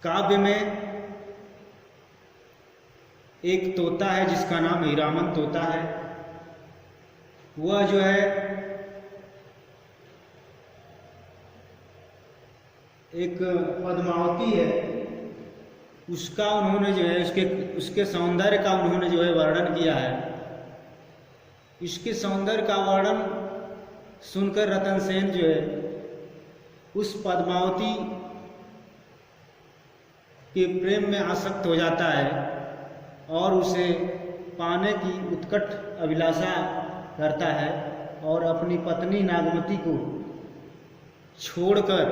काव्य में एक तोता है जिसका नाम हीरामन तोता है। वह जो है एक पद्मावती है, उसका उन्होंने जो है उसके सौंदर्य का उन्होंने जो है वर्णन किया है। इसके सौंदर्य का वर्णन सुनकर रतन सेन जो है उस पद्मावती के प्रेम में आसक्त हो जाता है और उसे पाने की उत्कट अभिलाषा करता है और अपनी पत्नी नागमती को छोड़कर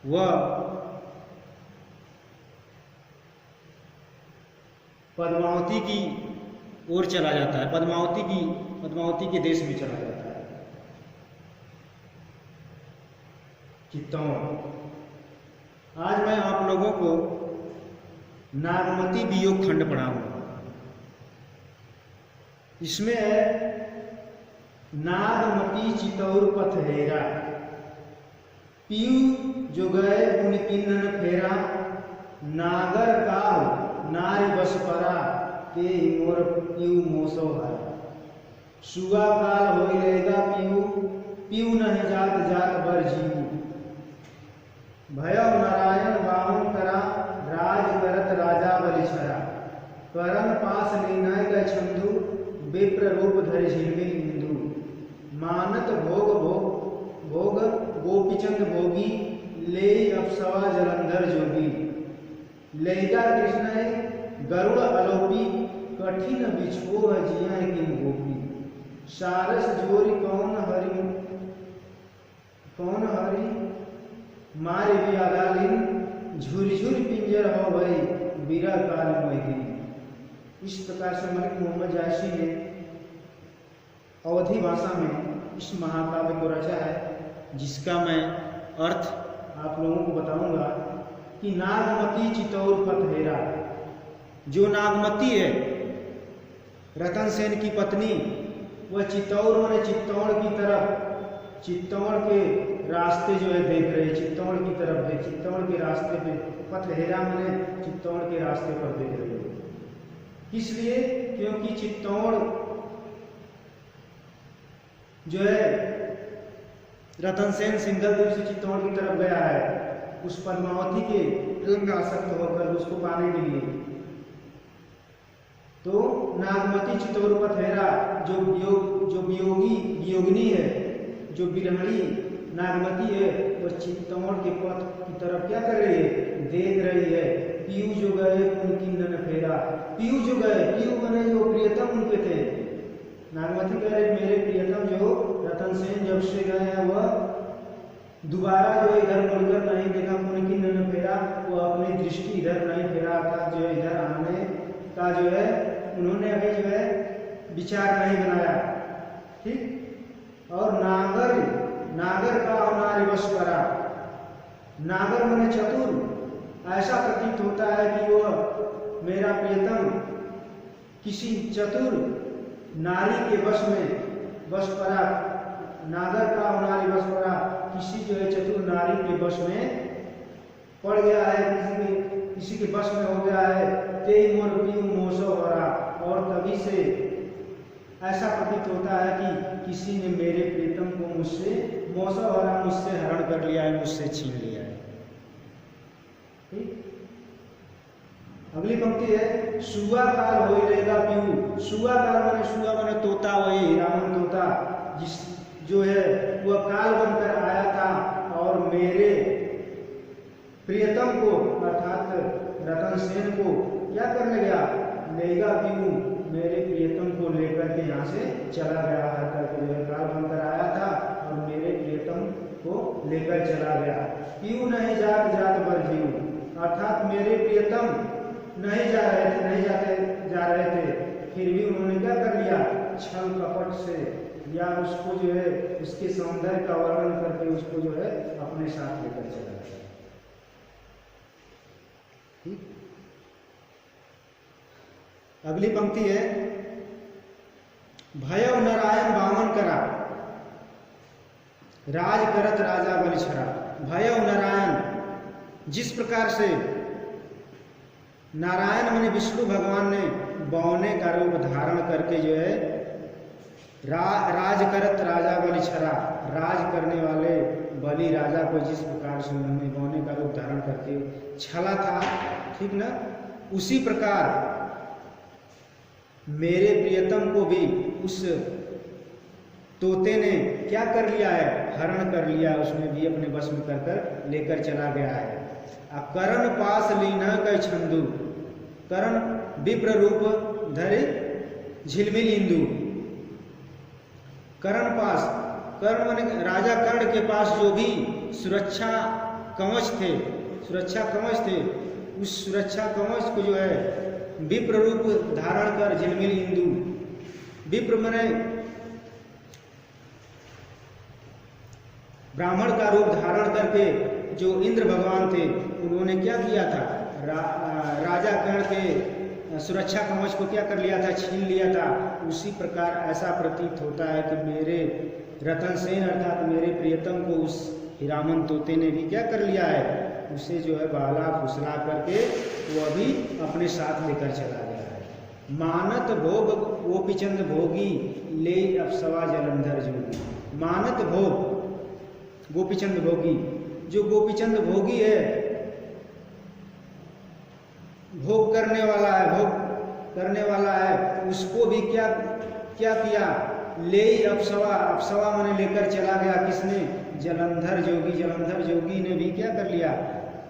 वह पद्मावती की ओर चला जाता है, पद्मावती के देश में चला जाता है, चित्तौड़। आज मैं आप लोगों को नागमती वियोग खंड पढ़ाऊंगा। इसमें है नागमती चितौर पथ हेरा, पीयू जो गए उन किन्नन फेरा, नागर काल नारी बस परा, ते मोर पीयू मोसो हरा। सुगा काल होई रहेगा पीयू, पीयू नहीं जात जात बर जीवू। भयव नारायण बाहुन करा, राज करत राजा बलि छरा। करन पास निर्णय का छंदु, विप्र रूप धरि झिलमिल इंदु। मानत भोग भोग गोपीचंद भोगी, ले अप्सवा जलंधर जोगी। लैगा कृष्ण गरुड़ अलोपी, कठिन बिछोह जिया किन गोपी। सारस जोरी कौन हरि मारे भी आगालिन, झुरझुर पिंजर हो भई बीरा काल मोहिनी। इस प्रकार से मलिक मोहम्मद जायसी ने अवधी भाषा में इस महाकाव्य को रचा है, जिसका मैं अर्थ आप लोगों को बताऊंगा कि नागमती चितौर पथ हेरा। जो नागमती है रतन सेन की पत्नी, वह चित्तौड़ माने चित्तौड़ की तरफ, चित्तौड़ के रास्ते जो है देख रहे, चित्तौड़ की तरफ देख, चित्तौड़ के रास्ते पे, पथ हेरा माने चित्तौड़ के रास्ते पर देख रहे हो। इसलिए क्योंकि चित्तौड़ जो है रतन सेन सिंघलदीप से चित्तौड़ की तरफ गया है उस पद्मावती के प्रेम में आसक्त होकर उसको पाने के लिए। तो नागमती चितौर पथ हेरा, जो वियोगिनी है, जो बिरहणी नागमती है, वह चित्तौड़ के पथ की तरफ क्या कर रही है, देख रही है। पीयू जो गए उन किन्नन फेरा, पीयू जो गए, पीयू बने जो प्रियतम उनके थे। नागमती कह रहे मेरे प्रियतम जो रतन सेन जब से गए हैं, वह दोबारा जो इधर मुड़कर नहीं देखा, उन किन्नन फेरा, वो अपनी दृष्टि इधर नहीं फेरा था, जो इधर आने का जो है उन्होंने अभी जो है विचार नहीं बनाया। ठीक। और नागर का नारी वश करा, नागर माने चतुर। ऐसा प्रतीत होता है कि वह मेरा प्रियतम किसी चतुर नारी के वश परा। नागर का नारी वश परा, किसी जो है चतुर नारी के वश में पड़ गया है, किसी के वश में हो गया है। ते मोर पीयू मोसो हरा, और तभी से ऐसा प्रतीत होता है कि किसी ने मेरे प्रीतम को मुझसे मोसो हरा, मुझसे हरण कर लिया है, मुझसे छीन लिया है। ठीक। अगली पंक्ति है सुगा काल होई रहेगा पीयू। सुगा काल माने तोता, वही हीरामन तोता जिस जो है वह काल बनकर आया था और मेरे प्रियतम को अर्थात रतन सेन को क्या करने गया, लेगा पीयू, मेरे प्रियतम को लेकर के यहाँ से चला गया है। काल बनकर आया था और मेरे प्रियतम को लेकर चला गया। पीयू नहीं जात बर जीव, अर्थात मेरे प्रियतम नहीं जा रहे थे, फिर भी उन्होंने क्या कर लिया, छल कपट से या उसको जो है उसके सौंदर्य का वर्णन करके उसको जो है अपने साथ लेकर चला गया। ठीक। अगली पंक्ति है भयव नारायण बामन करा, राज करत राजा बलि छरा। भयव नारायण जिस प्रकार से नारायण माने विष्णु भगवान ने बौने का रूप धारण करके जो है राज करत राजा बलि छरा, राज करने वाले बलि राजा को जिस प्रकार से उन्होंने बौने का रूप धारण करके छला था, ठीक ना, उसी प्रकार मेरे प्रियतम को भी उस तोते ने क्या कर लिया है, हरण कर लिया, उसमें भी अपने वश में कर लेकर चला गया है। करण पास लीना कई छंदु, करण विप्र रूप धरे झिलमिल इंदु। कर्ण पास, कर्ण माने राजा कर्ण के पास जो भी सुरक्षा कवच थे, उस सुरक्षा कवच को जो है विप्र रूप धारण कर झिलमिल इंदु, विप्र माने ब्राह्मण का रूप धारण करके जो इंद्र भगवान थे उन्होंने क्या किया था, राजा कर्ण के सुरक्षा कवच को क्या कर लिया था, छीन लिया था। उसी प्रकार ऐसा प्रतीत होता है कि मेरे रतन सेन अर्थात मेरे प्रियतम को उस हीरामन तोते ने भी क्या कर लिया है, उसे जो है बहला फुसला करके वो अभी अपने साथ लेकर चला गया है। मानत भोग गोपीचंद भोगी ले अप्सवा जलंधर जोगी। मानत भोग गोपीचंद भोगी, जो गोपीचंद भोगी है, भोग करने वाला है, उसको भी क्या किया, ले अप्सवा, अप्सवा माने लेकर चला गया, किसने, जलंधर जोगी ने भी क्या कर लिया,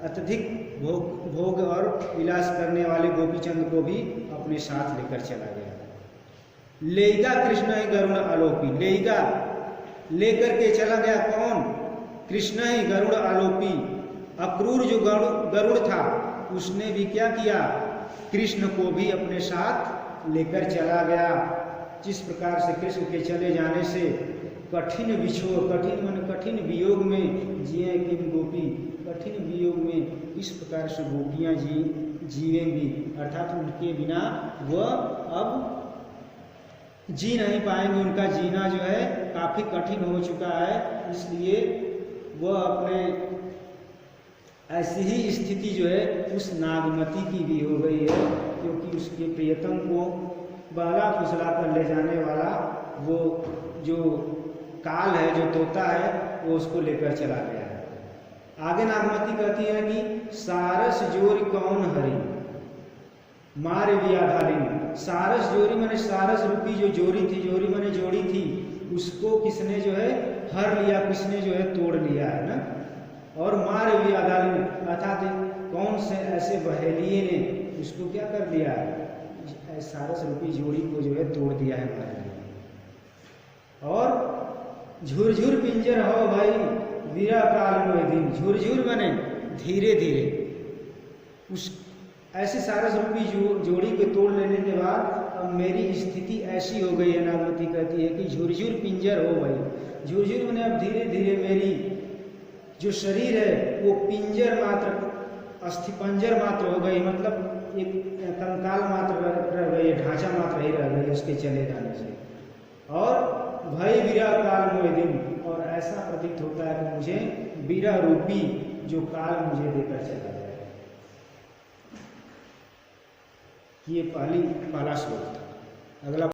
अत्यधिक भोग और विलास करने वाले गोपीचंद को भी अपने साथ लेकर चला गया। लेगा कृष्ण ही गरुड़ आलोपी, लेगा लेकर के चला गया कौन, कृष्ण ही गरुड़ आलोपी। अक्रूर जो गरुड़ था उसने भी क्या किया, कृष्ण को भी अपने साथ लेकर चला गया। जिस प्रकार से कृष्ण के चले जाने से कठिन विछोह, कठिन मन कठिन वियोग में जिए किम गोपी, कठिन वियोग में इस प्रकार से गोपियाँ जीवेंगी, अर्थात उनके बिना वह अब जी नहीं पाएंगे, उनका जीना जो है काफी कठिन हो चुका है। इसलिए वह अपने ऐसी ही स्थिति जो है उस नागमती की भी हो गई है, क्योंकि उसके प्रियतम को बहला फुसला कर ले जाने वाला वो जो काल है, जो तोता है, वो उसको लेकर चला गया है। आगे नागमती कहती है कि सारस जोरी कौन हरी मार व्याधारिणी। सारस जोरी माने सारस रूपी जो जोरी थी, जोरी माने जोड़ी थी, उसको किसने जो है हर लिया, किसने जो है तोड़ लिया है ना। और मार व्याधारिणी अर्थात कौन से ऐसे बहेलिए ने उसको क्या कर दिया है, सारस रूपी जोड़ी को जो है तोड़ दिया है मार लिया। और झुरझुर पिंजर हो भाई वीरा काल में दिन, झुरझुर माने धीरे धीरे, उस ऐसे सारस रूपी जोड़ी को तोड़ लेने के बाद अब मेरी स्थिति ऐसी हो गई है, नागमती कहती है कि झुरझुर पिंजर हो भाई। झुरझुर माने अब धीरे धीरे मेरी जो शरीर है वो पिंजर मात्र, अस्थिपंजर मात्र हो गई, मतलब एक कंकाल मात्र रह गई, ढांचा मात्र ही रह गई उसके चले जाने से। और भय वीरा काल मोह दिन, और ऐसा प्रतीत होता है कि मुझे वीरा रूपी जो काल मुझे देकर चला गया। ये पहला श्लोक था। अगला